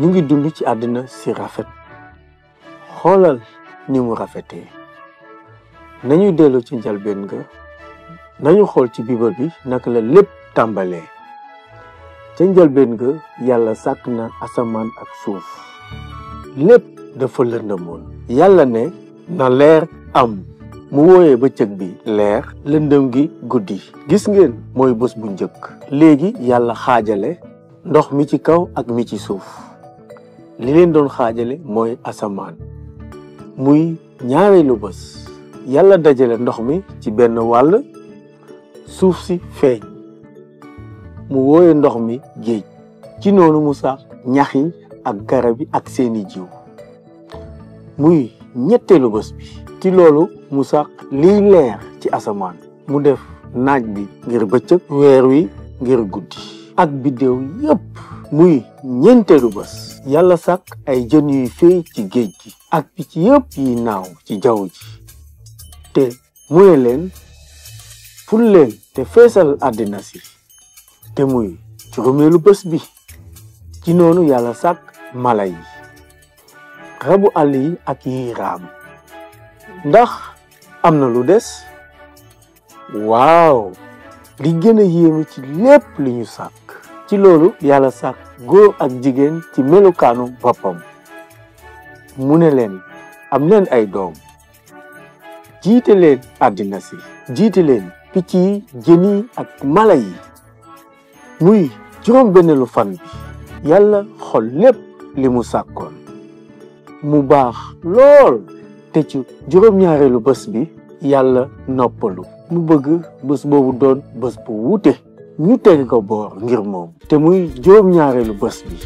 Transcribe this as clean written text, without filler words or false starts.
ñu ngi dund ci àddina si rafet xoolal ni mu rafetee nañu dellu ci njalbeen ga nañu xool ci biibal bi naka la lépp tàmbalee ca njalbeen ga yàlla sàkk na asamaan ak suuf lépp dafa lëndëmoon yàlla ne na leer am mu wooyee bëccëg bi leer lëndëm gi guddi gis ngeen mooy bés bu njëkk léegi yàlla xaajale ndox mi ci kaw ak mi ci suuf li leen doon xaajale mooy asamaan muy ñaareelu bés yàlla dajale ndox mi ci benn wàll suuf si feeñ mu wooye ndox mi géej ci noonu mu sax ñax yi ak garab yi ak seeni jiw muy ñetteelu bés bi ci loolu mu sax liy leer ci asamaan mu def naaj bi ngir bëccëg weer wi ngir guddi ak biddéew yépp muy ñeenteelu bés yàlla sàkk ay jën yuy féey ci géej gi ak picc yépp yi naaw ci jaww ji te mu ne leen ful leen te feesal àddina si te muy juróomeelu bés bi ci noonu yàlla sàkk mala yi rabu àll yi ak yi raam ndax am na lu des waaw li gën a yéemu ci lépp li ñu sàkk ci loolu yàlla sàkk góor ak jigéen ci melukaanu boppam mu ne leen am leen ay doom jiite leen àddina si jiite leen picc yi jën yi ak mala yi muy juróom benneelu fan bi yàlla xool lépp li mu sàkkoon mu baax lool te ci juróom-ñaareelu bés bi yàlla noppalu mu bëgg bés boobu doon bés bu wuute ñu teg ko boor ngir moom te muy juróom-ñaareelu bés bi